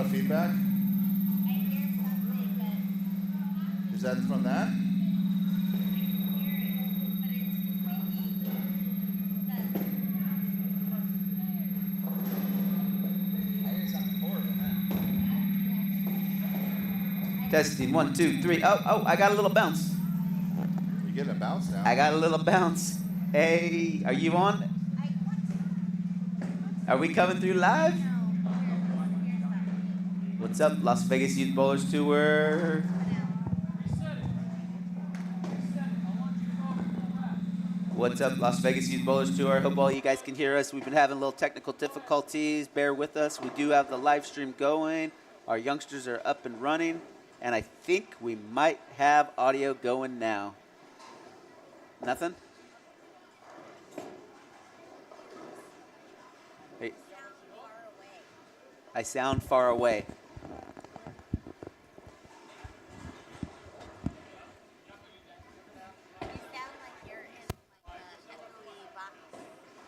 feedback? I hear something, but Is that from that? I can hear it, but it's squeaky. I hear something horrible now. Testing, 1, 2, 3. Oh, I got a little bounce. You're getting a bounce now. I got a little bounce. Hey, are you on? Are we coming through live? What's up, Las Vegas Youth Bowlers Tour? What's up, Las Vegas Youth Bowlers Tour? Hope all you guys can hear us. We've been having a little technical difficulties. Bear with us. We do have the live stream going. Our youngsters are up and running. And I think we might have audio going now. Nothing? Hey. I sound far away.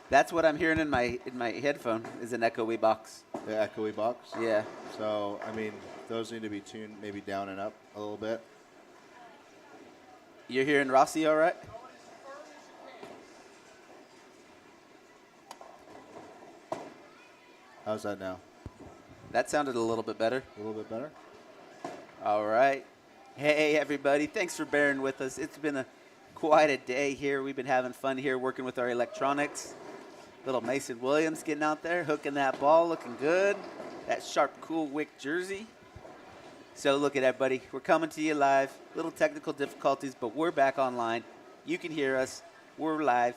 That's what I'm hearing in my headphone is an echoey box. The echoey box? Yeah. So, I mean, those need to be tuned maybe down and up a little bit. You're hearing Rossi all right? How's that now? That sounded a little bit better. A little bit better? All right. Hey, everybody. Thanks for bearing with us. It's been quite a day here. We've been having fun here working with our electronics. Little Mason Williams getting out there, hooking that ball, looking good. That sharp, cool wick jersey. So look at that, buddy. We're coming to you live. Little technical difficulties, but we're back online. You can hear us. We're live.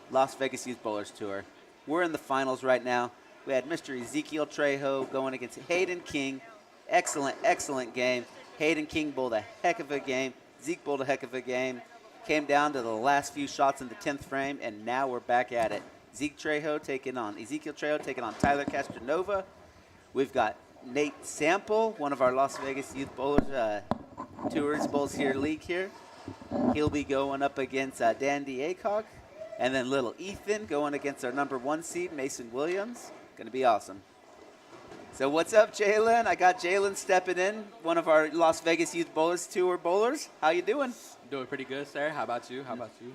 Las Vegas Youth Bowlers Tour. We're in the finals right now. We had Mr. Ezekiel Trejo going against Hayden King. Excellent, excellent game. Hayden King bowled a heck of a game. Zeke bowled a heck of a game. Came down to the last few shots in the 10th frame, and now we're back at it. Ezekiel Trejo taking on Tyler Castronova. We've got Nate Sample, one of our Las Vegas Youth Bowlers Tours Bowls here league here. He'll be going up against Dandy Acock. And then little Ethan going against our number 1 seed, Mason Williams. Going to be awesome. So what's up, Jalen? I got Jalen stepping in, one of our Las Vegas Youth Bowlers Tour bowlers. How you doing? Doing pretty good, sir. How about you?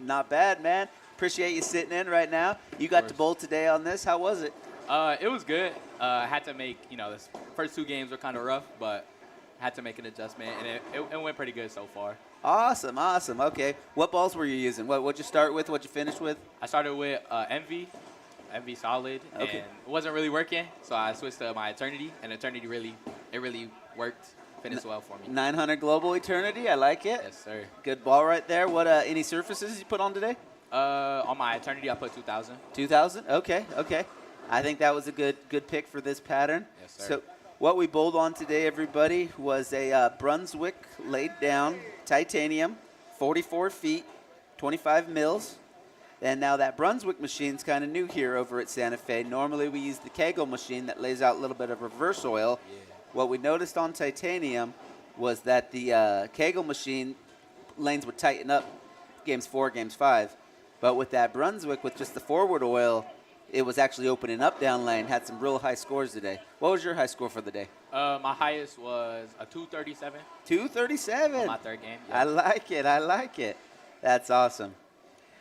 Not bad, man. Appreciate you sitting in right now. You got to bowl today on this. How was it? It was good. I had to make, the first 2 games were kind of rough, but I had to make an adjustment, and it went pretty good so far. Awesome, awesome. Okay. What balls were you using? What'd you start with? What'd you finish with? I started with Envy Solid, okay. And it wasn't really working, so I switched to my Eternity, and Eternity really worked. Finished well for me. 900 Global Eternity. I like it. Yes, sir. Good ball right there. What any surfaces you put on today? On my Eternity, I put 2,000. 2,000? Okay, okay. I think that was a good pick for this pattern. Yes, sir. So what we bowled on today, everybody, was a Brunswick laid down titanium, 44 feet, 25 mils. And now that Brunswick machine's kind of new here over at Santa Fe. Normally we use the Kegel machine that lays out a little bit of reverse oil. Yeah. What we noticed on titanium was that the Kegel machine lanes would tighten up games 4, games 5. But with that Brunswick, with just the forward oil, it was actually opening up down lane, had some real high scores today. What was your high score for the day? My highest was a 237. 237? On my 3rd game. Yeah. I like it. I like it. That's awesome.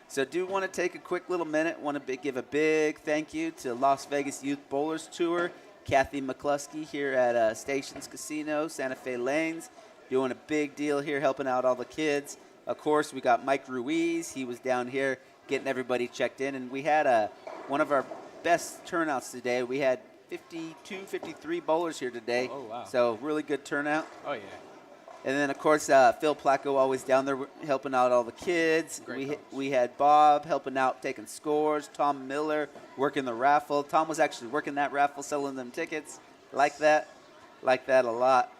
So do want to take a quick little minute. Want to give a big thank you to Las Vegas Youth Bowlers Tour. Kathy McCluskey here at Stations Casino, Santa Fe Lanes, doing a big deal here, helping out all the kids. Of course, we got Mike Ruiz. He was down here getting everybody checked in. And we had one of our best turnouts today. We had 52, 53 bowlers here today. Oh, wow. So really good turnout. Oh, yeah. And then, of course, Phil Placco always down there helping out all the kids. We had Bob helping out, taking scores. Tom Miller working the raffle. Tom was actually working that raffle, selling them tickets. Like that a lot.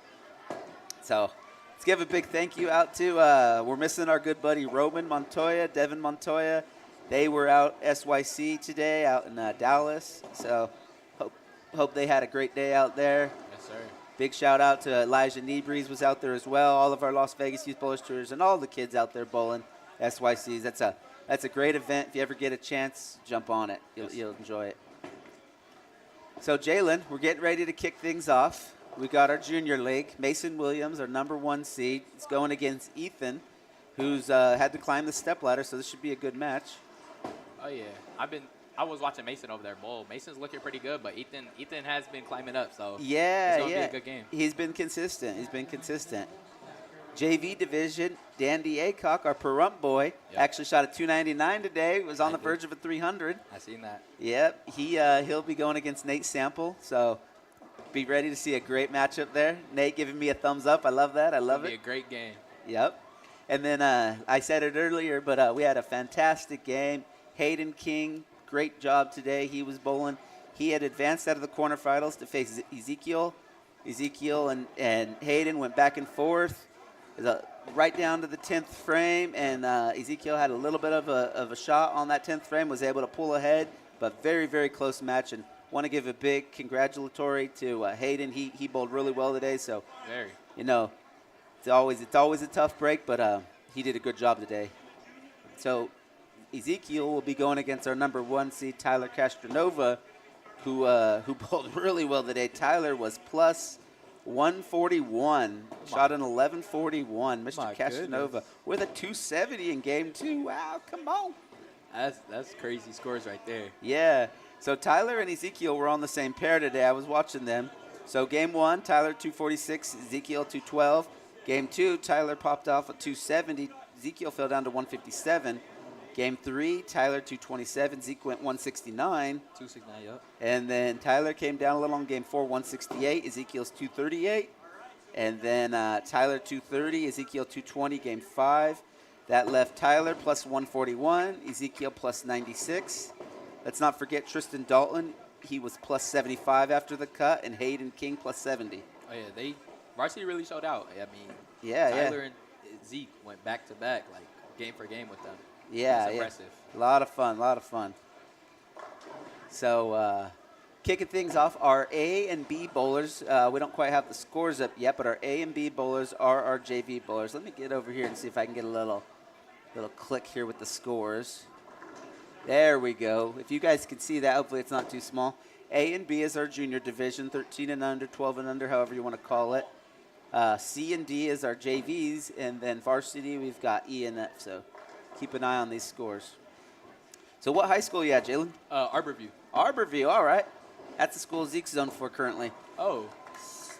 So let's give a big thank you out to, we're missing our good buddy Roman Montoya, Devin Montoya. They were out SYC today out in Dallas. So hope they had a great day out there. Yes, sir. Big shout out to Elijah Nebreeze was out there as well. All of our Las Vegas Youth Bowlers Tours and all the kids out there bowling SYCs. That's a great event. If you ever get a chance, jump on it. You'll enjoy it. So Jalen, we're getting ready to kick things off. we got our junior league. Mason Williams, our number 1 seed, is going against Ethan, who's had to climb the step ladder, so this should be a good match. Oh yeah, I was watching Mason over there bowl. Mason's looking pretty good, but Ethan has been climbing up, so Yeah, it's gonna yeah. be a good game. He's been consistent. JV division, Dandy Aycock, our Pahrump boy, Yep. actually shot a 299 today. Was on I the did. verge of a 300. I seen that. Yep, he'll be going against Nate Sample, so be ready to see a great matchup there. Nate giving me a thumbs up. I love that. I love It'll be it. a great game. Yep. And then I said it earlier, but we had a fantastic game. Hayden King, great job today. He was bowling. He had advanced out of the quarterfinals to face Ezekiel. Ezekiel and Hayden went back and forth right down to the 10th frame, and Ezekiel had a little bit of a shot on that 10th frame, was able to pull ahead, but very, very close match. And want to give a big congratulatory to Hayden. He bowled really well today, so Very. you know, it's always a tough break, but he did a good job today. So Ezekiel will be going against our number 1 seed, Tyler Castronova, who bowled really well today. Tyler was plus 141, shot an 1141. Mr. My Castronova goodness. with a 270 in game 2. Wow, come on. That's crazy scores right there. Yeah. So Tyler and Ezekiel were on the same pair today. I was watching them. So game 1, Tyler 246, Ezekiel 212. Game 2, Tyler popped off at 270. Ezekiel fell down to 157. Game 3, Tyler 227. Zeke went 169. 269, yep. And then Tyler came down a little on game 4, 168. Ezekiel's 238. And then Tyler 230, Ezekiel 220, game 5. That left Tyler plus 141, Ezekiel plus 96. Let's not forget Tristan Dalton. He was plus 75 after the cut, and Hayden King plus 70. Oh yeah, varsity really showed out. I mean, Yeah, Tyler and Zeke went back to back, like game for game with them. Yeah, It's yeah. impressive. A lot of fun. So, kicking things off, our A and B bowlers, we don't quite have the scores up yet, but our A and B bowlers are our JV bowlers. Let me get over here and see if I can get a little click here with the scores. There we go. If you guys can see that, hopefully it's not too small. A and B is our junior division, 13 and under, 12 and under, however you want to call it. C and D is our JVs, and then varsity, we've got E and F. So keep an eye on these scores. So what high school are you at, Jalen? Arborview. Arborview, all right. That's the school Zeke's zoned for currently. Oh,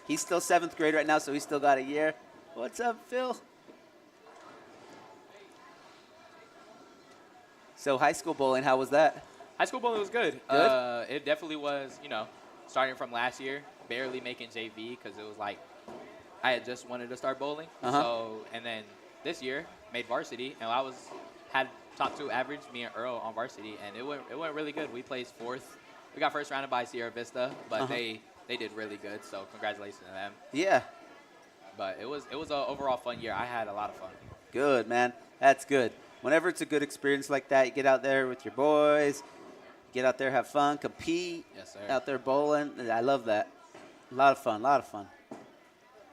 He's still 7th grade right now, so he's still got a year. What's up, Phil? So high school bowling, how was that? high school bowling was good. Good? It definitely was, starting from last year, barely making JV because it was like I had just wanted to start bowling. Uh-huh. So, and then this year made varsity, and I had top 2 average, me and Earl on varsity, and it went really good. We placed 4th. We got first rounded by Sierra Vista, but Uh-huh. they did really good. So congratulations to them. Yeah, But it was an overall fun year. I had a lot of fun. good, man. That's good. Whenever it's a good experience like that, you get out there with your boys, get out there, have fun, compete, Yes, sir. out there bowling. I love that. A lot of fun.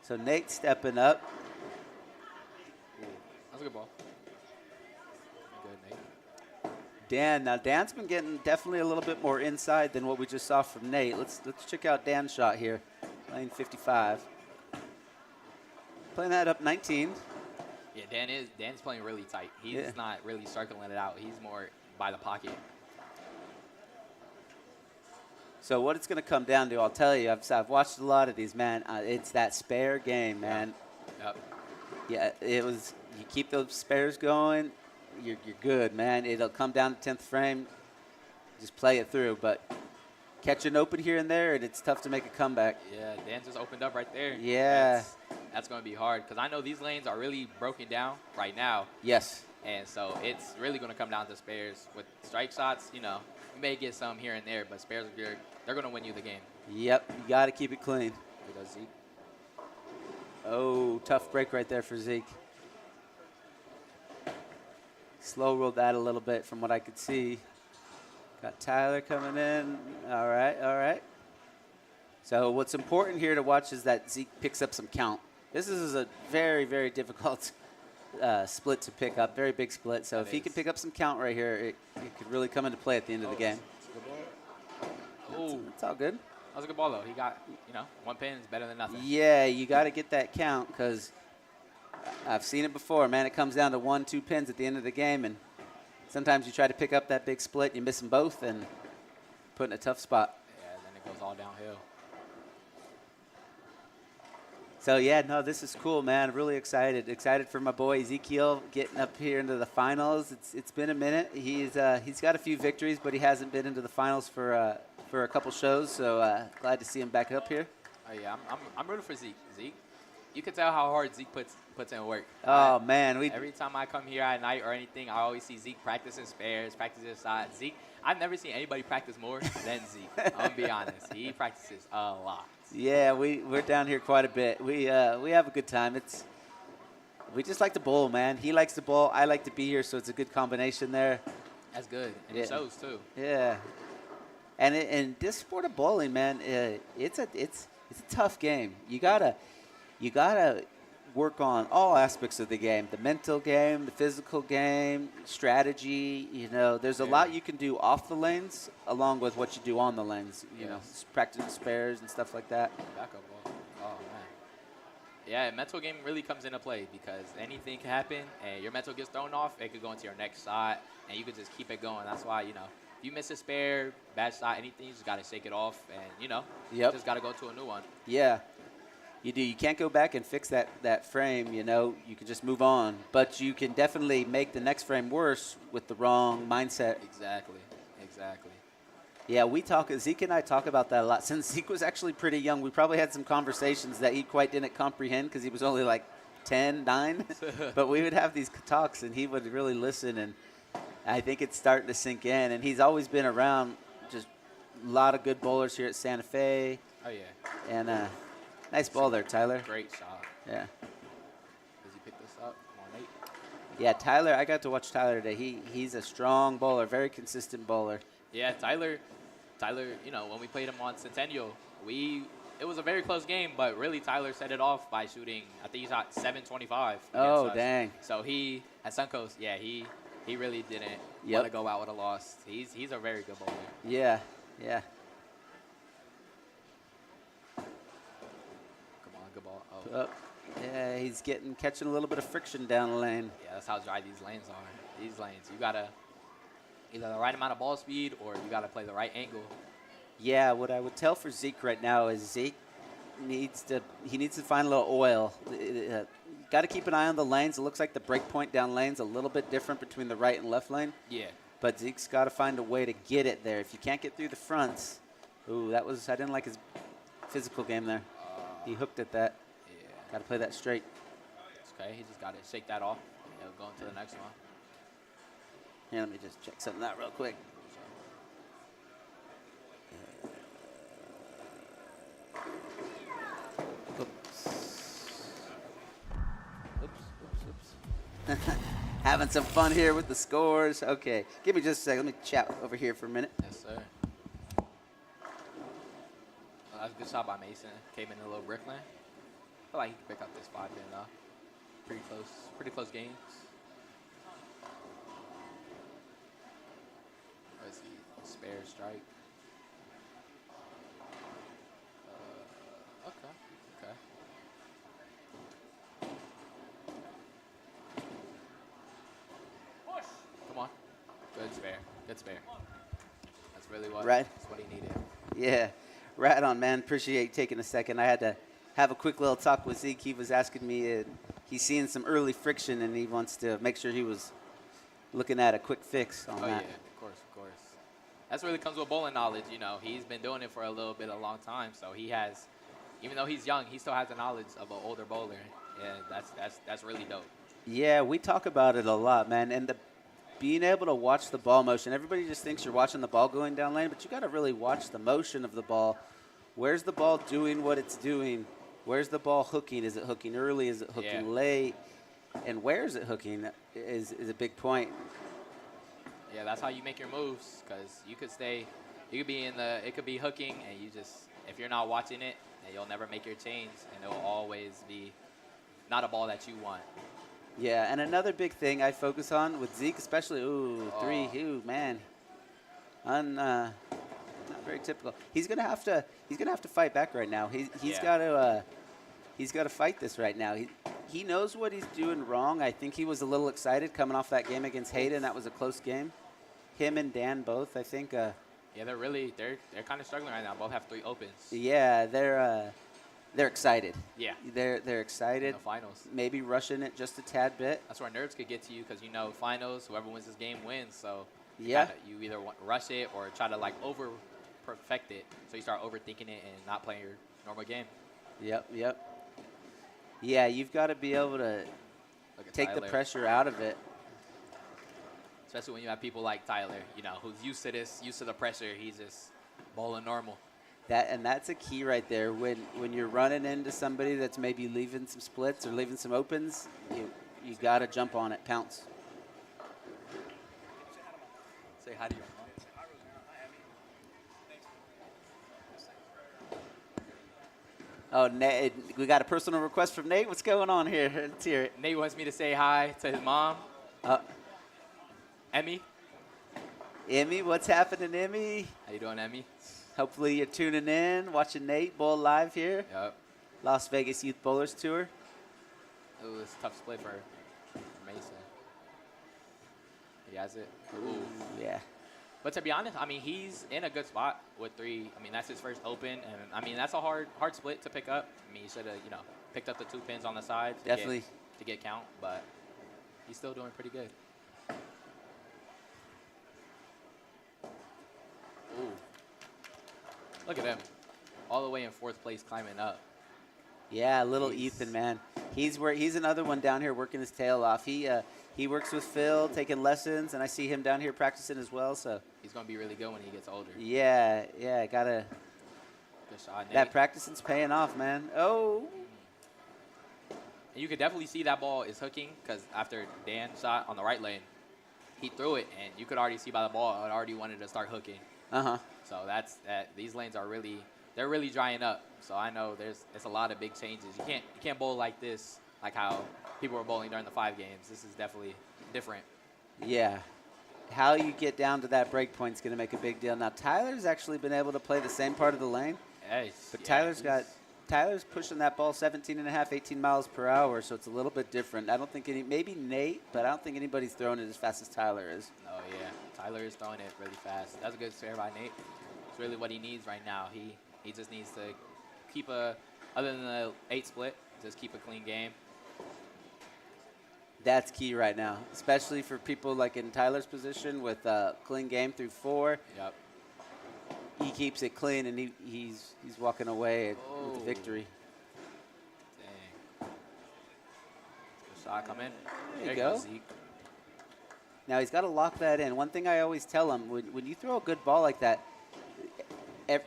So Nate stepping up. That was a good ball. Good, Nate. Dan. Now, Dan's been getting definitely a little bit more inside than what we just saw from Nate. Let's check out Dan's shot here. Lane 55. Playing that up 19. Yeah, Dan's playing really tight. He's Yeah. not really circling it out. He's more by the pocket. So what it's going to come down to, I'll tell you, I've watched a lot of these, man. It's that spare game, man. Yep. Yeah, it was. You keep those spares going, you're good, man. It'll come down to 10th frame. Just play it through, but catch an open here and there, and it's tough to make a comeback. Yeah, Dan just opened up right there. Yeah. That's going to be hard because I know these lanes are really broken down right now. Yes. And so it's really going to come down to spares. With strike shots, you may get some here and there, but spares, they're going to win you the game. Yep. You got to keep it clean. Because Zeke. Oh, tough break right there for Zeke. Slow rolled that a little bit from what I could see. Got Tyler coming in. All right. So what's important here to watch is that Zeke picks up some count. This is a very, very difficult split to pick up, very big split. So if he can pick up some count right here, it could really come into play at the end of the game. Oh, It's all good. That was a good ball, though. He got, you know, 1 pin is better than nothing. Yeah, you got to get that count because I've seen it before, man. It comes down to 1, 2 pins at the end of the game, and sometimes you try to pick up that big split, and you miss them both, and put in a tough spot. Yeah, then it goes all downhill. So, yeah, no, this is cool, man. Really excited. Excited for my boy Ezekiel getting up here into the finals. It's been a minute. He's got a few victories, but he hasn't been into the finals for a couple shows. So glad to see him back up here. Oh, yeah, I'm rooting for Zeke. Zeke, you can tell how hard Zeke puts in work. Oh, man. Every time I come here at night or anything, I always see Zeke practicing spares, practicing shots. Zeke, I've never seen anybody practice more than Zeke. I'm going to be honest. He practices a lot. Yeah, we're down here quite a bit. We have a good time. We just like to bowl, man. He likes to bowl. I like to be here, so it's a good combination there. That's good, and Yeah. it shows too. Yeah, and this sport of bowling, man, it's a tough game. You gotta work on all aspects of the game: the mental game, the physical game, strategy. You know, there's a lot you can do off the lanes, along with what you do on the lanes. You know, practicing spares and stuff like that. Backup ball. Oh, man. Yeah, mental game really comes into play because anything can happen, and your mental gets thrown off, it could go into your next shot, and you could just keep it going. That's why, you know, if you miss a spare, bad shot, anything, you just got to shake it off, and, you know, you just got to go to a new one. Yeah. You do. You can't go back and fix that frame, you know. You can just move on. But you can definitely make the next frame worse with the wrong mindset. Exactly. Yeah, Zeke and I talk about that a lot. Since Zeke was actually pretty young, we probably had some conversations that he quite didn't comprehend because he was only like 10, 9. But we would have these talks, and he would really listen, and I think it's starting to sink in. And he's always been around just a lot of good bowlers here at Santa Fe. Oh, yeah. And nice ball there, Tyler. Great shot. Yeah. Does he pick this up? Come on, Nate. Yeah, Tyler, I got to watch Tyler today. He's a strong bowler, very consistent bowler. Yeah, Tyler, you know, when we played him on Centennial, it was a very close game, but really Tyler set it off by shooting, I think he shot 725. Oh, us. dang. So he, at Suncoast, yeah, he really didn't want to go out with a loss. He's a very good bowler. Yeah. Come on, good ball. Oh. Yeah, he's catching a little bit of friction down the lane. Yeah, that's how dry these lanes are. These lanes, you got to either the right amount of ball speed or you got to play the right angle. Yeah, what I would tell for Zeke right now is Zeke needs to find a little oil. Got to keep an eye on the lanes. It looks like the break point down lane's a little bit different between the right and left lane. Yeah. But Zeke's got to find a way to get it there. If you can't get through the fronts, I didn't like his physical game there. He hooked at that. Yeah. Got to play that straight. It's okay. He just got to shake that off. He'll go into the next one. Here, let me just check something out real quick. Oops. Having some fun here with the scores. Okay, give me just a second. Let me chat over here for a minute. Yes, sir. That's a good shot by Mason. Came in a little brick lane. I feel like he can pick up this 5 pin though. Pretty close games. Let's see, spare strike. Okay. Come on. Good spare. That's really what. Right. That's what he needed. Yeah, right on, man. Appreciate you taking a second. I had to have a quick little talk with Zeke. He was asking me, he's seeing some early friction, and he wants to make sure he was looking at a quick fix on that. Oh, yeah, of course. That's really comes with bowling knowledge. You know, he's been doing it for a long time, so he has, even though he's young, he still has the knowledge of an older bowler. Yeah, that's really dope. Yeah, we talk about it a lot, man. And being able to watch the ball motion. Everybody just thinks you're watching the ball going down lane, but you got to really watch the motion of the ball. Where's the ball doing what it's doing? Where's the ball hooking? Is it hooking early? Is it hooking late? And where is it hooking is a big point. Yeah, that's how you make your moves, because it could be hooking, and if you're not watching it, then you'll never make your change, and it will always be not a ball that you want. Yeah, and another big thing I focus on with Zeke, especially, 3, man. Not very typical. He's gonna have to fight back right now. He's Yeah. got to he's got to fight this right now. He knows what he's doing wrong. I think he was a little excited coming off that game against Hayden. That was a close game. Him and Dan both, I think. Yeah, they're kind of struggling right now. Both have 3 opens. Yeah, they're excited. Yeah. They're In excited. the finals. Maybe rushing it just a tad bit. That's where nerves could get to you because you know finals, whoever wins this game wins. So Yeah. you either rush it or try to like over perfect it. So you start overthinking it and not playing your normal game. Yep. Yeah, you've got to be able to Look at take the Tyler. pressure out of it. Especially when you have people like Tyler, you know, who's used to this, used to the pressure. He's just bowling normal. That's a key right there. When you're running into somebody that's maybe leaving some splits or leaving some opens, you got to jump on it, pounce. Say hi to your mom. Oh, Nate, we got a personal request from Nate. What's going on here? Let's hear it. Nate wants me to say hi to his mom, Uh, Emmy. Emmy, what's happening, Emmy? How you doing, Emmy? Hopefully you're tuning in, watching Nate bowl live here. Yep. Las Vegas Youth Bowlers Tour. It was a tough split for Mason. He has it. Ooh. Yeah. But to be honest, I mean, he's in a good spot with 3. I mean, that's his first open, and I mean, that's a hard split to pick up. I mean, he should have, picked up the 2 pins on the side Definitely. to get count, but he's still doing pretty good. Ooh. Look at him. All the way in 4th place climbing up. Yeah, little Jeez. Ethan, man. He's another one down here working his tail off. He works with Phil, taking lessons, and I see him down here practicing as well. So He's going to be really good when he gets older. yeah, gotta. Good shot, Nate. That practicing's paying off, man. Oh, And you could definitely see that ball is hooking because after Dan shot on the right lane, he threw it, and you could already see by the ball it already wanted to start hooking. So these lanes are they're really drying up. So I know it's a lot of big changes. You can't bowl like this, like how people were bowling during the 5 games. This is definitely different. yeah. How you get down to that break point is going to make a big deal. Now Tyler's actually been able to play the same part of the lane, Hey, but yeah, Tyler's pushing that ball 17 and a half, 18 miles per hour, so it's a little bit different. I don't think maybe Nate, but I don't think anybody's throwing it as fast as Tyler is. Oh yeah, Tyler is throwing it really fast. That's a good spare by Nate. It's really what he needs right now. He just needs to keep other than the 8 split, just keep a clean game. That's key right now, especially for people like in Tyler's position with clean game through 4. Yep. He keeps it clean, and he's walking away with the Oh. victory. Dang. Good shot coming. There you goes go. Zeke. Now he's got to lock that in. One thing I always tell him, when you throw a good ball like that,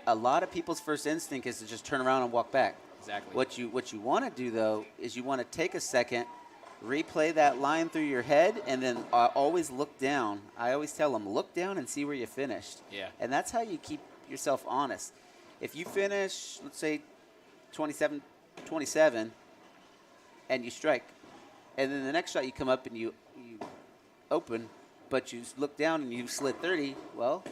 a lot of people's first instinct is to just turn around and walk back. Exactly. What you want to do, though, is you want to take a second, replay that line through your head, and then always look down. I always tell them, look down and see where you finished. Yeah. And that's how you keep yourself honest. If you finish, let's say, 27, and you strike, and then the next shot you come up and you open, but you look down and you slid 30, well,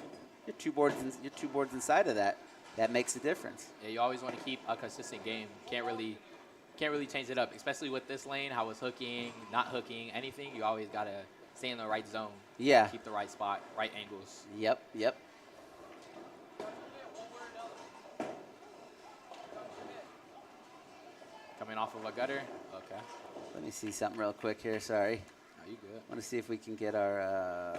you're 2 boards inside of that. That makes a difference. Yeah, you always want to keep a consistent game. Can't really change it up, especially with this lane, how it's hooking, not hooking, anything. You always got to stay in the right zone. Yeah. Keep the right spot, right angles. Yep. Coming off of a gutter. Okay. Let me see something real quick here. Sorry. Are you good? I want to see if we can get our.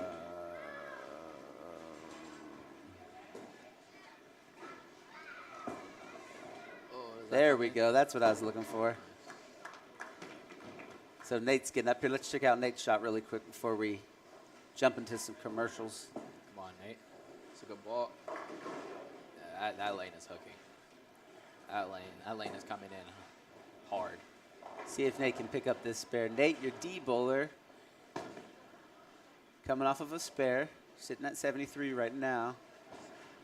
There we go. That's what I was looking for. So Nate's getting up here. Let's check out Nate's shot really quick before we jump into some commercials. Come on, Nate. It's a good ball. Yeah, that lane is hooking. That lane is coming in hard. See if Nate can pick up this spare. Nate, your D bowler, coming off of a spare, sitting at 73 right now.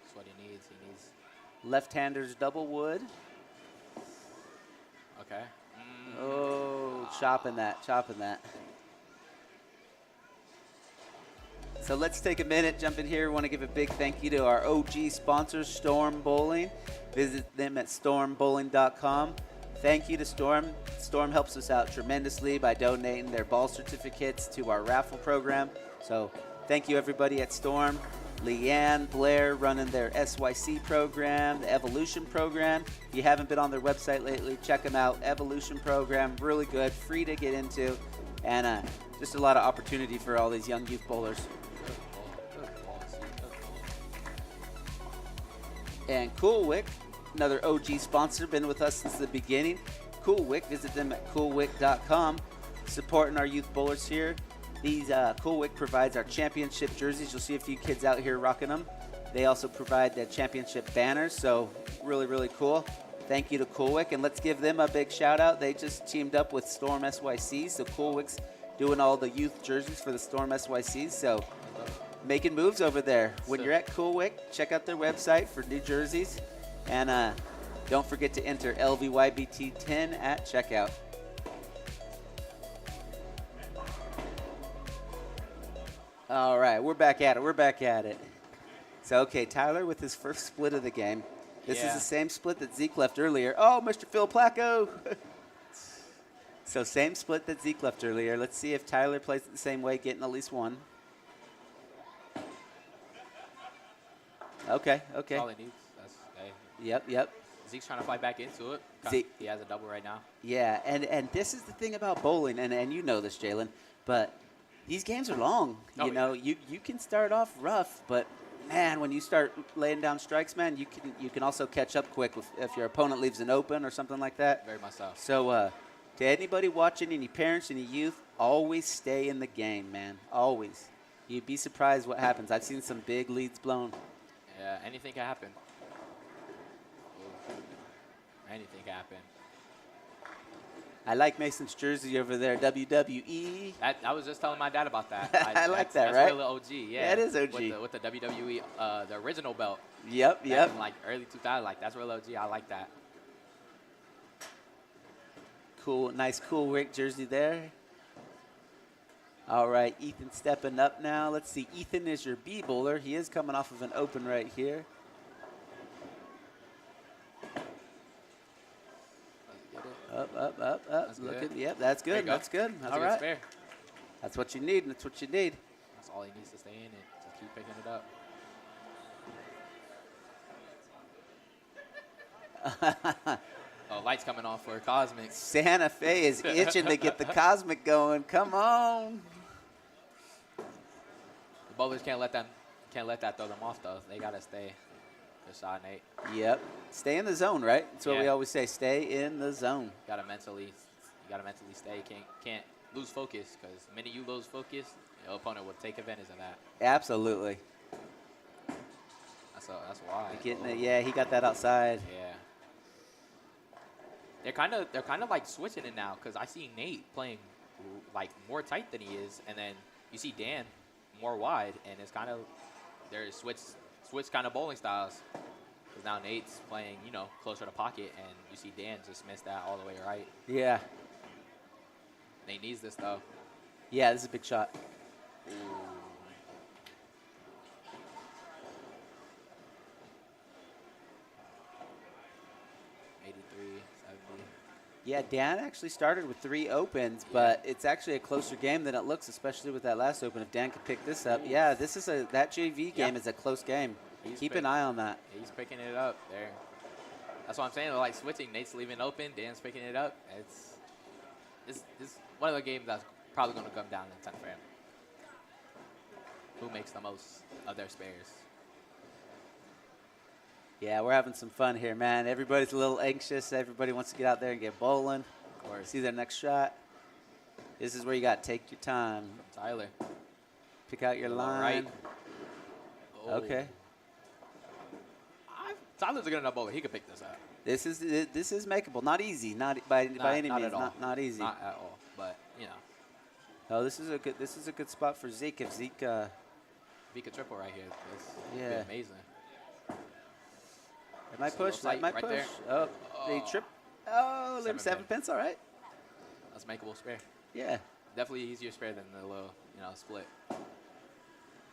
That's what he needs. He needs. Left-hander's double wood. Okay. Oh, chopping that. So let's take a minute, jump in here. We want to give a big thank you to our OG sponsor, Storm Bowling. Visit them at stormbowling.com. Thank you to Storm. Storm helps us out tremendously by donating their ball certificates to our raffle program. So thank you, everybody at Storm. Leanne, Blair running their SYC program, the Evolution program. If you haven't been on their website lately, check them out. Evolution program, really good, free to get into, and just a lot of opportunity for all these young youth bowlers. And Cool Wick, another OG sponsor, been with us since the beginning. Cool Wick, visit them at coolwick.com, supporting our youth bowlers here. These Cool Wick provides our championship jerseys. You'll see a few kids out here rocking them. They also provide the championship banners, so really, really cool. Thank you to Cool Wick, and let's give them a big shout out. They just teamed up with Storm SYC, so Cool Wick's doing all the youth jerseys for the Storm SYC, so making moves over there. When you're at Cool Wick, check out their website for new jerseys, and don't forget to enter LVYBT 10 at checkout. All right, we're back at it. So, okay, Tyler with his first split of the game. This is the same split that Zeke left earlier. Oh, Mr. Phil Placco. So, same split that Zeke left earlier. Let's see if Tyler plays it the same way, getting at least one. Okay. That's all he needs. Yep. Zeke's trying to fight back into it. Zeke. He has a double right now. Yeah, and this is the thing about bowling, and you know this, Jalen, but these games are long. Oh, You know, you can start off rough, but man, when you start laying down strikes, man, you can also catch up quick if your opponent leaves an open or something like that. Very much so. So to anybody watching, any parents, any youth, always stay in the game, man. Always. You'd be surprised what happens. I've seen some big leads blown. Yeah, anything can happen. Ooh. Anything can happen. I like Mason's jersey over there, WWE. I was just telling my dad about that. I like that, that's right? Real OG, yeah. That is OG. With the WWE, the original belt. Yep. Back in like early 2000, like that's real OG. I like that. Cool, nice Cool Wick jersey there. All right, Ethan stepping up now. Let's see, Ethan is your B bowler. He is coming off of an open right here. Up. That's Look good. at, yep, that's There you good. go. That's good. That's All a good right. spare. That's what you need. That's what you need. That's all he needs to stay in it. Just keep picking it up. Oh, lights coming on for Cosmic. Santa Fe is itching to get the Cosmic going. Come on. The bowlers can't let that throw them off though. They gotta stay. Good shot, Nate. Yep. Stay in the zone, right? That's what we Yeah. always say. Stay in the zone. You gotta mentally stay. Can't lose focus, because the minute you lose focus, your opponent will take advantage of that. Absolutely. That's why. Getting it. Yeah, he got that outside. Yeah. They're kind of like switching it now, because I see Nate playing like more tight than he is, and then you see Dan more wide, and it's kind of they're switch kind of bowling styles. Because now Nate's playing, closer to pocket, and you see Dan just miss that all the way right. Yeah. Nate needs this though. Yeah, this is a big shot. Ooh. Yeah, Dan actually started with 3 opens, but it's actually a closer game than it looks, especially with that last open. If Dan could pick this up, yeah, that JV game is a close game. Keep an eye on that. He's picking it up there. That's what I'm saying. They're like switching. Nate's leaving open. Dan's picking it up. It's one of the games that's probably going to come down in 10 for him. Who makes the most of their spares? Yeah, we're having some fun here, man. Everybody's a little anxious. Everybody wants to get out there and get bowling or see their next shot. This is where you got to take your time. Tyler. Pick out your line. Right. Oh. Okay. Tyler's a good enough bowler. He could pick this up. This is makeable. Not easy. Not by any not means. at all. Not easy. Not at all. But Oh, this is a good spot for Zeke. If Zeke. Beat a triple right here. This Yeah. would be amazing. It might Just a push. little That might tight push. right Oh, they trip. Oh, limb 7 7 pence. All right. That's makeable spare. Yeah. Definitely easier spare than the little, split.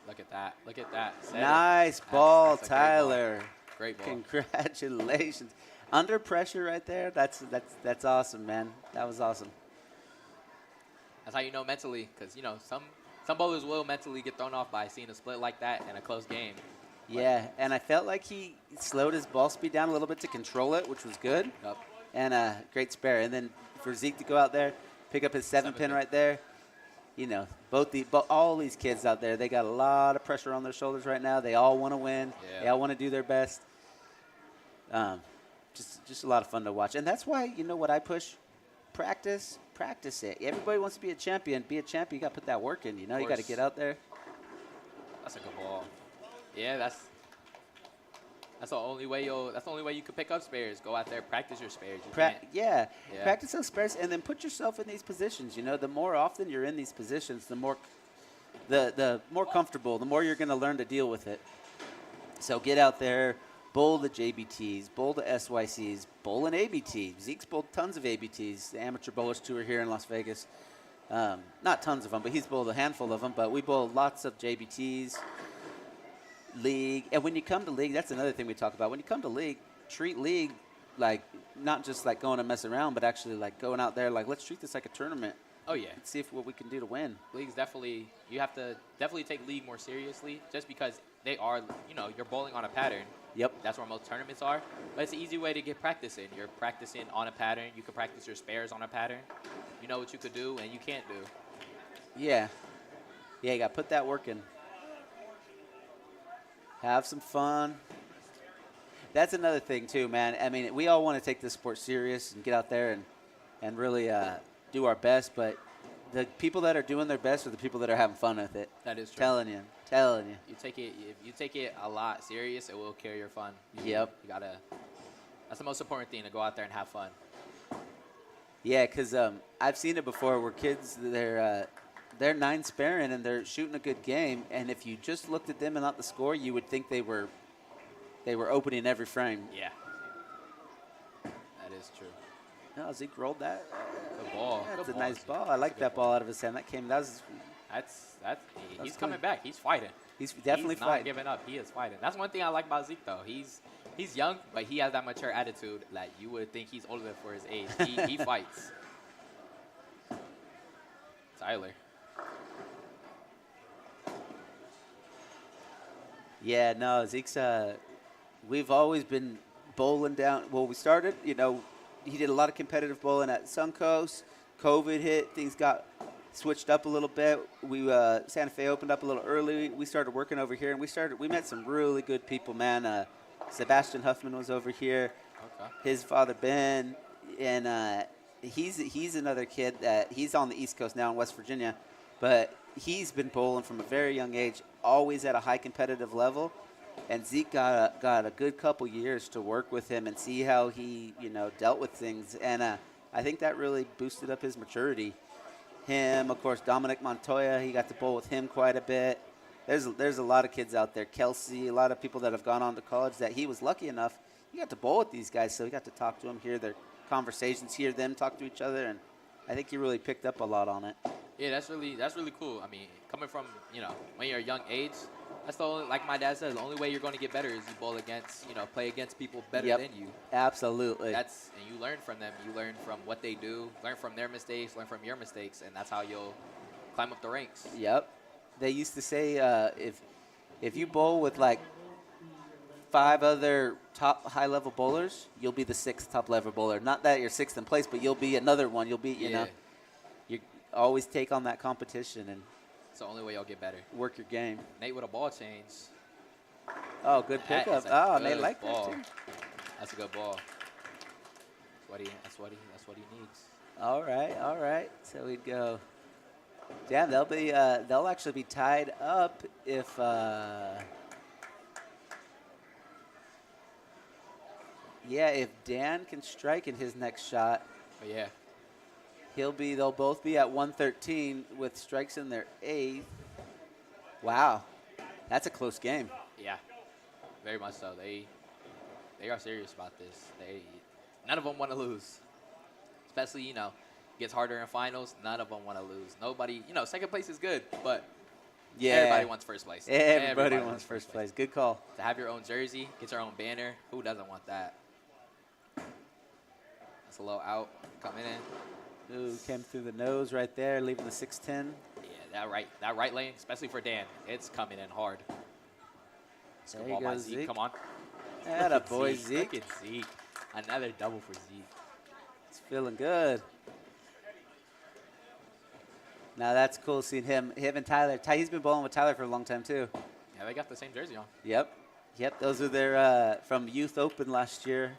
Look at that. Look at that. Set it. Nice That's- ball, that's a great ball. Tyler. Great ball. Congratulations. Under pressure right there. That's awesome, man. That was awesome. That's how you know mentally, because you know some bowlers will mentally get thrown off by seeing a split like that in a close game. Yeah, and I felt like he slowed his ball speed down a little bit to control it, which was good. Yep. And a great spare. And then for Zeke to go out there, pick up his seven pin right there. You know, all these kids out there, they got a lot of pressure on their shoulders right now. They all want to win. Yeah. They all want to do their best. Just a lot of fun to watch. And that's why, you know what I push? Practice it. Everybody wants to be a champion. Be a champion. You got to put that work in. You know, you got to course. get out there. That's a good ball. Yeah, that's the only way you can pick up spares. Go out there, practice your spares. You can't- Yeah. Yeah. Practice those spares and then put yourself in these positions. You know, the more often you're in these positions, the more comfortable, the more you're going to learn to deal with it. So get out there, bowl the JBTs, bowl the SYCs, bowl an ABT. Zeke's bowled tons of ABTs. The Amateur Bowlers Tour here in Las Vegas. Not tons of them, but he's bowled a handful of them. But we bowl lots of JBTs. League, and when you come to league, that's another thing we talk about. When you come to league, treat league like not just like going to mess around, but actually like going out there, like let's treat this like a tournament. Oh yeah. Let's see what we can do to win. League's you have to definitely take league more seriously, just because they are, you know, you're bowling on a pattern. Yep. That's where most tournaments are. But it's an easy way to get practice in. You're practicing on a pattern. You can practice your spares on a pattern. You know what you could do and you can't do. Yeah. Yeah, you got to put that work in. Have some fun. That's another thing, too, man. I mean, we all want to take this sport serious and get out there and really do our best, but the people that are doing their best are the people that are having fun with it. That is true. Telling you. If you take it a lot serious, it will carry your fun. Yep. That's the most important thing, to go out there and have fun. Yeah, because I've seen it before where kids, they're 9 sparing and they're shooting a good game, and if you just looked at them and not the score, you would think they were opening every frame. Yeah. That is true. No, Zeke rolled that. Good ball. That's Good a nice Zeke. ball. I like that ball out of his hand. He's good. coming back. He's fighting. He's definitely He's not fighting. giving up. He is fighting. That's one thing I like about Zeke, though. He's young, but he has that mature attitude. Like, you would think he's older for his age. He fights. Tyler. Yeah, no, Zeke's. We've always been bowling down. Well, we started. You know, he did a lot of competitive bowling at Suncoast. COVID hit. Things got switched up a little bit. Santa Fe opened up a little early. We started working over here, and we met some really good people, man. Sebastian Huffman was over here. Okay. His father Ben, and he's another kid that he's on the East Coast now in West Virginia, but he's been bowling from a very young age, always at a high competitive level. And Zeke got a good couple years to work with him and see how he, dealt with things. And I think that really boosted up his maturity. Him, of course, Dominic Montoya, he got to bowl with him quite a bit. There's a lot of kids out there, Kelsey, a lot of people that have gone on to college that he was lucky enough. He got to bowl with these guys, so he got to talk to them, hear their conversations, hear them talk to each other, and I think he really picked up a lot on it. Yeah, that's really cool. I mean, coming from, when you're a young age, that's the only, like my dad says, the only way you're going to get better is you bowl against, play against people better than you. Absolutely. And you learn from them. You learn from what they do, learn from their mistakes, learn from your mistakes, and that's how you'll climb up the ranks. Yep. They used to say if you bowl with like 5 other top high-level bowlers, you'll be the 6th top-level bowler. Not that you're 6th in place, but you'll be another one. You'll be, you always take on that competition and it's the only way you'll get better. work your game. Nate with a ball change. Oh, good That pickup. is a Oh, good Nate liked ball. that too. That's a good ball. That's what he needs. All right. So we'd go. Damn, they'll actually be tied up if if Dan can strike in his next shot. But yeah, They'll both be at 113 with strikes in their 8th. Wow. That's a close game. yeah, very much so. They are serious about this. None of them want to lose. Especially, it gets harder in finals. None of them want to lose. Nobody, second place is good, but Yeah. Everybody wants first place. Everybody wants first place. Good call. To have your own jersey, get your own banner. Who doesn't want that? That's a little out. Coming in. Ooh, came through the nose right there, leaving the 6'10". Yeah, that right lane, especially for Dan, it's coming in hard. It's There good you ball go, by Zeke. Zeke. Come on. Atta Look at boy, Look Zeke. at Zeke. Another double for Zeke. It's feeling good. Now that's cool seeing him and Tyler. He's been bowling with Tyler for a long time too. Yeah, they got the same jersey on. Yep. Those are their from Youth Open last year,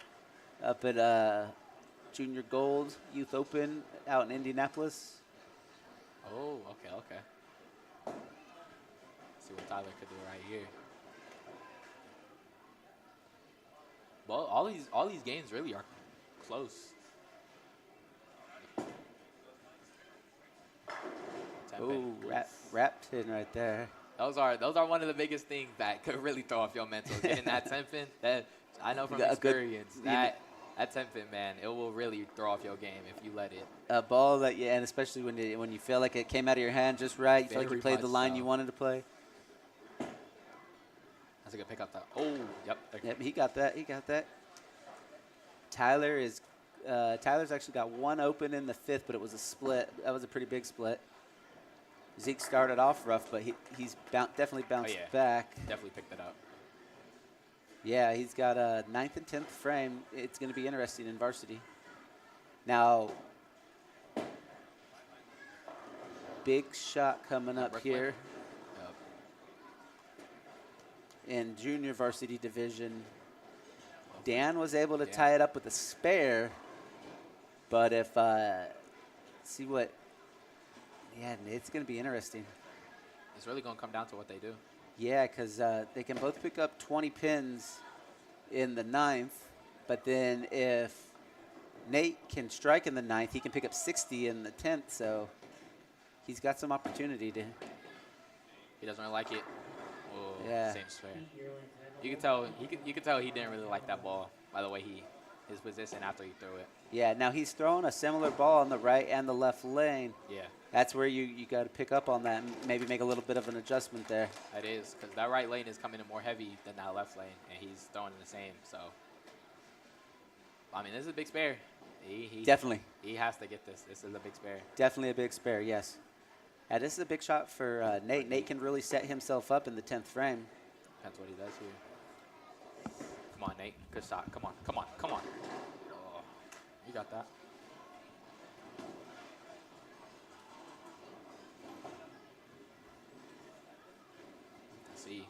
up at Junior Gold Youth Open out in Indianapolis. Oh, okay. See what Tyler could do right here. Well, all these games really are close. 10 Ooh, bit. wrapped in right there. Those are one of the biggest things that could really throw off your mental. Getting that 10 pin, that I know from got a good- experience. That 10 pin, man, it will really throw off your game if you let it. A ball that, yeah, and especially when you feel like it came out of your hand just right, you feel like you Very played the much line so. you wanted to play. That's a good pickup, though. Oh, yep. There. Yep, he got that. Tyler's actually got one open in the 5th, but it was a split. That was a pretty big split. Zeke started off rough, but he's definitely bounced back. Definitely picked it up. Yeah, he's got a 9th and 10th frame. It's going to be interesting in varsity. Now, big shot coming up Brooklyn. here Yep. in junior varsity division. Dan was able to Yeah. tie it up with a spare, but if see what, yeah, it's going to be interesting. It's really going to come down to what they do. Yeah, because they can both pick up 20 pins in the 9th, but then if Nate can strike in the 9th, he can pick up 60 in the 10th, so he's got some opportunity to. He doesn't really like it. Oh, Yeah. Same spare. You can tell he didn't really like that ball by the way his position after he threw it. Yeah, now he's throwing a similar ball on the right and the left lane. Yeah, That's where you got to pick up on that and maybe make a little bit of an adjustment there. that is because that right lane is coming in more heavy than that left lane, and he's throwing the same. So, I mean, this is a big spare. He Definitely. He has to get this. This is a big spare. Definitely a big spare, yes. Yeah, this is a big shot for Nate. Nate can really set himself up in the 10th frame. That's what he does here. Come on, Nate. Good shot. Come on. Oh, you got that. Let's see.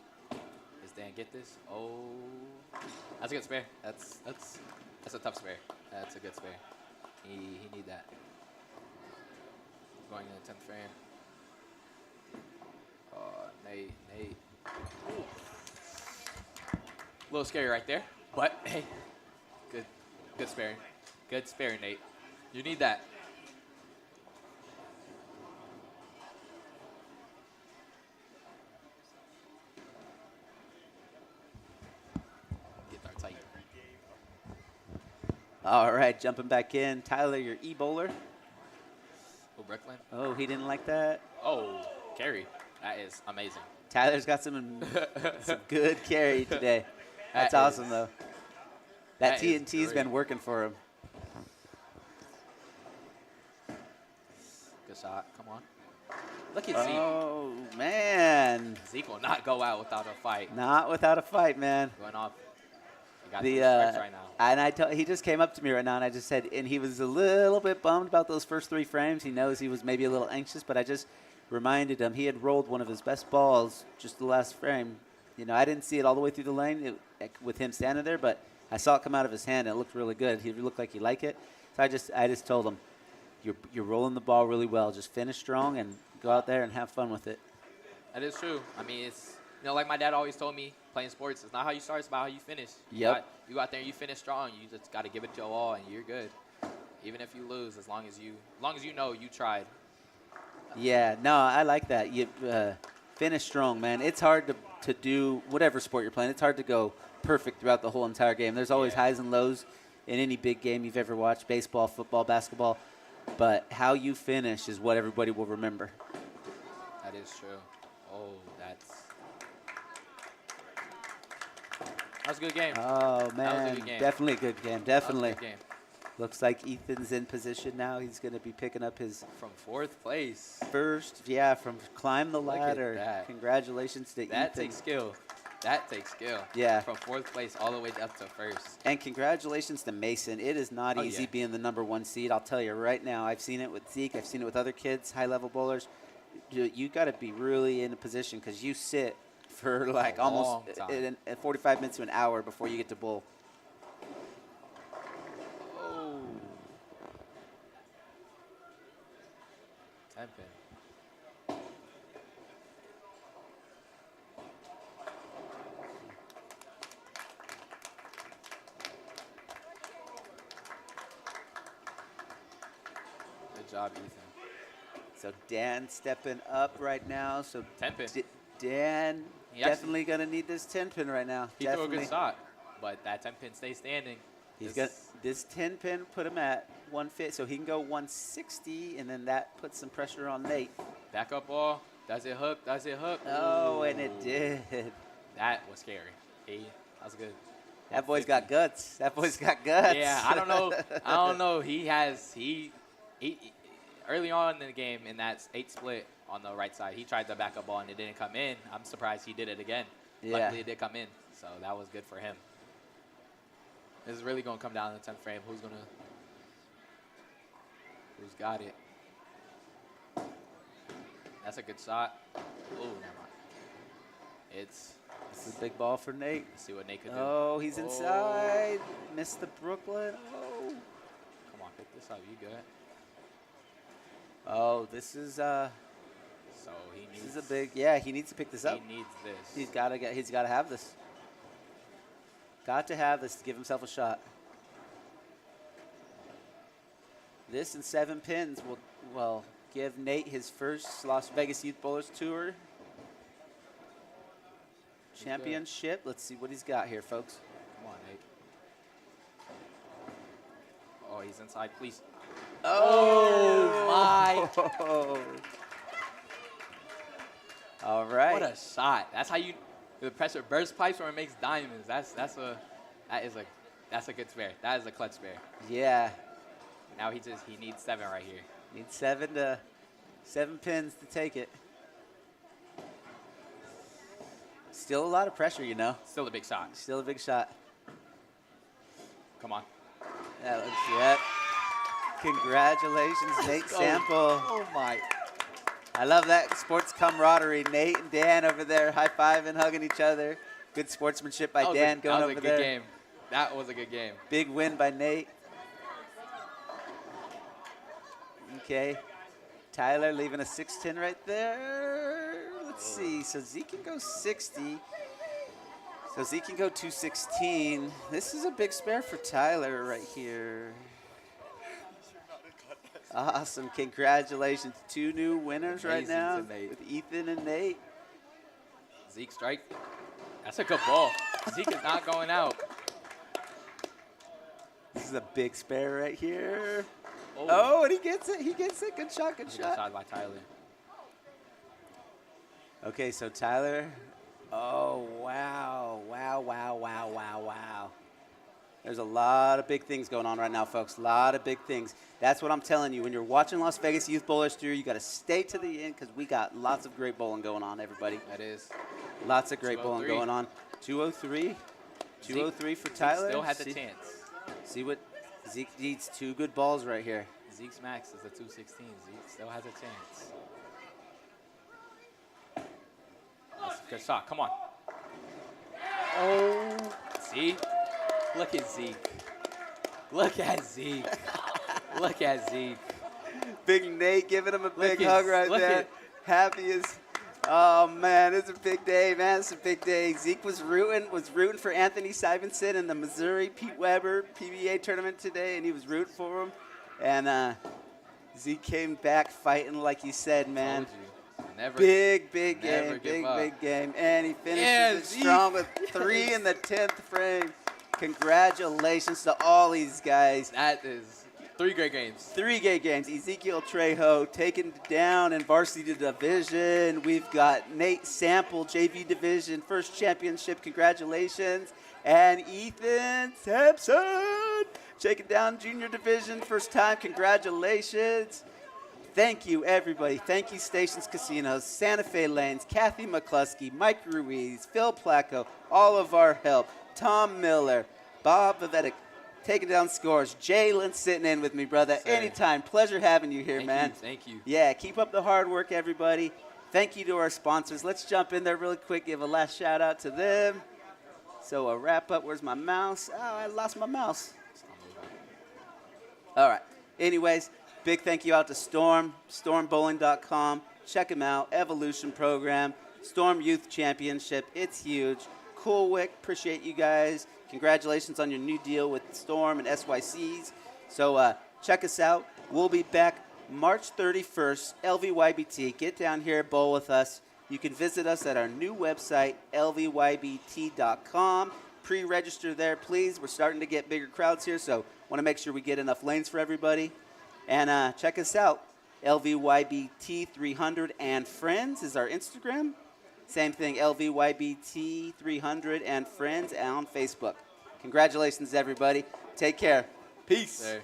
Does Dan get this? Oh, that's a good spare. That's a tough spare. That's a good spare. He need that. Going in the 10th frame. Nate. Ooh. A little scary right there, but hey, good spare. Good spare, Nate. You need that. Get our tight. All right, jumping back in. Tyler, your E-bowler. Oh, Brooklyn. Oh, he didn't like that. Oh, carry. That is amazing. Tyler's got some good carry today. That's That awesome, is- though. that That is TNT's great. been working for him. Good shot. Come on. Look at Zeke. Oh, man. Zeke will not go out without a fight. Not without a fight, man. Going off. You got The three strikes right now. and he just came up to me right now, and I just said, and he was a little bit bummed about those first 3 frames. He knows he was maybe a little anxious, but I just reminded him he had rolled one of his best balls just the last frame. You know, I didn't see it all the way through the lane with him standing there, but I saw it come out of his hand, and it looked really good. He looked like he liked it. So I just told him, you're rolling the ball really well. Just finish strong and go out there and have fun with it. That is true. I mean, it's, like my dad always told me, playing sports, it's not how you start, it's about how you finish. Yep. You go out there and you finish strong. You just got to give it your all, and you're good. Even if you lose, as long as you know you tried. Yeah, no, I like that. You finish strong, man. It's hard to do whatever sport you're playing. It's hard to go perfect throughout the whole entire game. There's always highs and lows in any big game you've ever watched, baseball, football, basketball. But how you finish is what everybody will remember. That is true. Oh, that was a good game. Oh, That was a man. good game. Definitely a good game. That was a Definitely. good game. Looks like Ethan's in position now. He's going to be picking up his From 4th place. first, from climb the Look at ladder. that. Congratulations to That Ethan. takes skill. That takes skill. Yeah. From 4th place all the way up to 1st. And congratulations to Mason. It is not Oh, easy yeah. being the #1 seed. I'll tell you right now. I've seen it with Zeke. I've seen it with other kids, high-level bowlers. You got to be really in a position because you sit for like A long almost time. 45 minutes to an hour before you get to bowl. Oh. 10 pin. Good job, Ethan. So Dan stepping up right now. So 10 pin. Dan He actually- definitely going to need this 10 pin right now. He threw a Definitely. good shot, but that 10 pin stays standing. He's This- got this 10 pin put him at 150, so he can go 160, and then that puts some pressure on Nate. Backup ball. Does it hook? Does it hook? Oh, and it Ooh. did. That was scary. That was good. That boy's got guts. That boy's got guts. Yeah, I don't know. I don't know. He early on in the game in that 8 split on the right side, he tried the backup ball and it didn't come in. I'm surprised he did it again. Yeah. Luckily, it did come in, so that was good for him. This is really gonna come down to the 10th frame. Who's got it? That's a good shot. Oh, never mind. It's a big ball for Nate. Let's see what Nate could do. Oh, he's inside. Missed the Brooklyn. Oh. Come on, pick this up. You good? Oh, this is So he needs. this is a big. Yeah, he needs to pick this up. He needs this. He's got to have this. Got to have this to give himself a shot. This and 7 pins will give Nate his first Las Vegas Youth Bowlers Tour championship. Let's see what he's got here, folks. Come on, Nate. Oh, he's inside. Please. Oh, my. All right. What a shot. That's how you. The pressure burst pipes when it makes diamonds. That's a good spare. That is a clutch spare. Yeah. Now he needs 7 right here. Needs 7 pins to take it. Still a lot of pressure, you know. Still a big shot. Still a big shot. Come on. That looks yep. Congratulations, Nate go. Sample. Oh my. I love that sports camaraderie. Nate and Dan over there high-fiving, hugging each other. Good sportsmanship by Dan going over there. That was a good game. That was a good game. Big win by Nate. Okay. Tyler leaving a 610 right there. Let's see. So Zeke can go 60. So Zeke can go 216. This is a big spare for Tyler right here. Awesome. Congratulations. 2 new winners right Amazing now to Nate. with Ethan and Nate. Zeke strike. That's a good ball. Zeke is not going out. This is a big spare right here. Oh, and he gets it. He gets it. Good shot. Good Good shot. shot by Tyler. Okay, so Tyler. Oh, wow. Wow, wow, wow, wow, wow. There's a lot of big things going on right now, folks. A lot of big things. That's what I'm telling you. When you're watching Las Vegas Youth Bowlers Tour, you got to stay to the end because we got lots of great bowling going on, everybody. That is. Lots of great bowling 203. going on. 203. 203 for Zeke Tyler. still had the See- chance. See what Zeke needs. 2 good balls right here. Zeke's max is a 216. Zeke still has a chance. That's a good shot. Come on. Oh. See? Look at Zeke. Look at Zeke. Look at Zeke. Big Nate giving him a big at- hug right look there. at- Happy as, oh man, it's a big day, man. It's a big day. Zeke was rooting for Anthony Simonson in the Missouri Pete Weber PBA tournament today, and he was rooting for him. And Zeke came back fighting like you said, man. Told you. Never. Big never game, give up. big game. And he finishes Yeah, it Zeke. strong with 3 in the 10th frame. Congratulations to all these guys. That is 3 great games. 3 gay games. Ezekiel Trejo taken down in varsity division. We've got Nate Sample, JV division, first championship. Congratulations. And Ethan Sampson taken down junior division, first time. Congratulations. Thank you, everybody. Thank you, Stations Casinos, Santa Fe Lanes, Kathy McCluskey, Mike Ruiz, Phil Placco, all of our help, Tom Miller, Bob Vivedic, taking down scores. Jalen sitting in with me, brother. Sir. Anytime. Pleasure having you here, Thank man. you. Thank you. Yeah, keep up the hard work, everybody. Thank you to our sponsors. Let's jump in there really quick, give a last shout out to them. So a wrap up. Where's my mouse? Oh, I lost my mouse. All right. Anyways, big thank you out to Storm, stormbowling.com. Check them out. Evolution program, Storm Youth Championship. It's huge. Coolwick, appreciate you guys. Congratulations on your new deal with Storm and SYCs. So check us out. We'll be back March 31st, LVYBT. Get down here, bowl with us. You can visit us at our new website, LVYBT.com. Pre-register there, please. We're starting to get bigger crowds here, so want to make sure we get enough lanes for everybody. And check us out. LVYBT300 and Friends is our Instagram. Same thing, LVYBT300 and Friends on Facebook. Congratulations, everybody. Take care. Peace. Sir.